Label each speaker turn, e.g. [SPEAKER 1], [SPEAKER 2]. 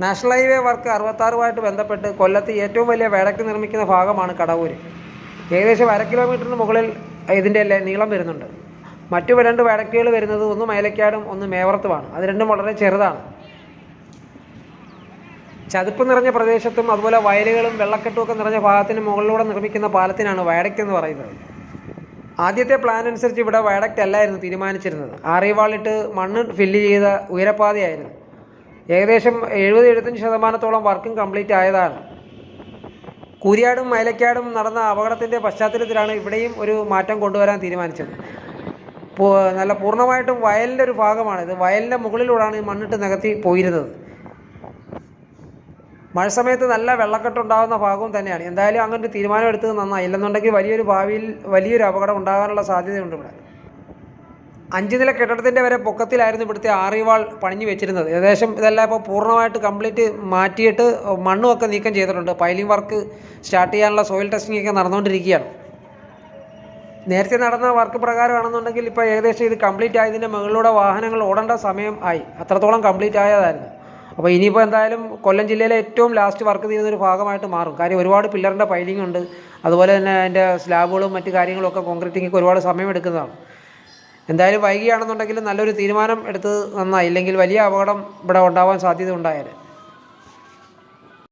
[SPEAKER 1] National highway work 66 ബന്ധപ്പെട്ട് കൊല്ലത്ത് ഏറ്റവും വലിയ വിളക്ക് നിർമ്മിക്കുന്ന ഭാഗമാണ് കടവൂര്. ഏകദേശം 1/2 കിലോമീറ്ററിന് മുകളിൽ ഇതിൻ്റെ നീളം വരുന്നുണ്ട്. മറ്റു 2 വിളക്കുകൾ വരുന്നത് ഒന്ന് മൈലക്കാടും ഒന്ന് മേവർത്തുമാണ്. അത് രണ്ടും വളരെ ചെറുതാണ്. ചതുപ്പ് നിറഞ്ഞ പ്രദേശത്തും അതുപോലെ വയലുകളും വെള്ളക്കെട്ടുമൊക്കെ നിറഞ്ഞ ഭാഗത്തിന് മുകളിലൂടെ നിർമ്മിക്കുന്ന പാലത്തിനാണ് വയഡക്റ്റ് എന്ന് പറയുന്നത്. ആദ്യത്തെ പ്ലാൻ അനുസരിച്ച് ഇവിടെ വയഡക്റ്റ് അല്ലായിരുന്നു തീരുമാനിച്ചിരുന്നത്. ആറിവാളിട്ട് മണ്ണ് ഫില്ല് ചെയ്ത ഉയരപ്പാതയായിരുന്നു. ഏകദേശം 70-75% വർക്കും കംപ്ലീറ്റ് ആയതാണ്. കൂരിയാടും മൈലക്കാടും നടന്ന അപകടത്തിൻ്റെ പശ്ചാത്തലത്തിലാണ് ഇവിടെയും ഒരു മാറ്റം കൊണ്ടുവരാൻ തീരുമാനിച്ചത്. നല്ല പൂർണ്ണമായിട്ടും വയലിൻ്റെ ഒരു ഭാഗമാണിത്. വയലിൻ്റെ മുകളിലൂടെയാണ് ഈ മണ്ണിട്ട് നികത്തി പോയിരുന്നത്. മഴ സമയത്ത് നല്ല വെള്ളക്കെട്ടുണ്ടാകുന്ന ഭാഗവും തന്നെയാണ്. എന്തായാലും അങ്ങനെ ഒരു തീരുമാനം എടുത്തത് നന്നായി. ഇല്ലെന്നുണ്ടെങ്കിൽ ഭാവിയിൽ വലിയൊരു അപകടം ഉണ്ടാകാനുള്ള സാധ്യതയുണ്ട്. ഇവിടെ 5 നില കെട്ടിടത്തിൻ്റെ വരെ പൊക്കത്തിലായിരുന്നു ഇവിടുത്തെ ആറിവാൾ പണിഞ്ഞു വെച്ചിരുന്നത്. ഏകദേശം ഇതെല്ലാം ഇപ്പോൾ പൂർണ്ണമായിട്ട് കംപ്ലീറ്റ് മാറ്റിയിട്ട് മണ്ണുമൊക്കെ നീക്കം ചെയ്തിട്ടുണ്ട്. പൈലിംഗ് വർക്ക് സ്റ്റാർട്ട് ചെയ്യാനുള്ള സോയിൽ ടെസ്റ്റിംഗ് ഒക്കെ നടന്നുകൊണ്ടിരിക്കുകയാണ്. നേരത്തെ നടന്ന വർക്ക് പ്രകാരമാണെന്നുണ്ടെങ്കിൽ ഇപ്പോൾ ഏകദേശം ഇത് കംപ്ലീറ്റ് ആയതിൻ്റെ മുകളിലൂടെ വാഹനങ്ങൾ ഓടേണ്ട സമയം ആയി. അത്രത്തോളം കംപ്ലീറ്റ് ആയതായിരുന്നു. അപ്പോൾ ഇനിയിപ്പോൾ എന്തായാലും കൊല്ലം ജില്ലയിലെ ഏറ്റവും ലാസ്റ്റ് വർക്ക് ചെയ്യുന്നൊരു ഭാഗമായിട്ട് മാറും. കാര്യം ഒരുപാട് പില്ലറിൻ്റെ പൈലിംഗ് ഉണ്ട്. അതുപോലെ തന്നെ അതിൻ്റെ സ്ലാബുകളും മറ്റു കാര്യങ്ങളൊക്കെ കോൺക്രീറ്റിങ്ങൊക്കെ ഒരുപാട് സമയമെടുക്കുന്നതാണ്. എന്തായാലും വൈകിയാണെന്നുണ്ടെങ്കിൽ നല്ലൊരു തീരുമാനം എടുത്തത് നന്നായി. ഇല്ലെങ്കിൽ വലിയ അപകടം ഇവിടെ ഉണ്ടാവാൻ സാധ്യത ഉണ്ടായാൽ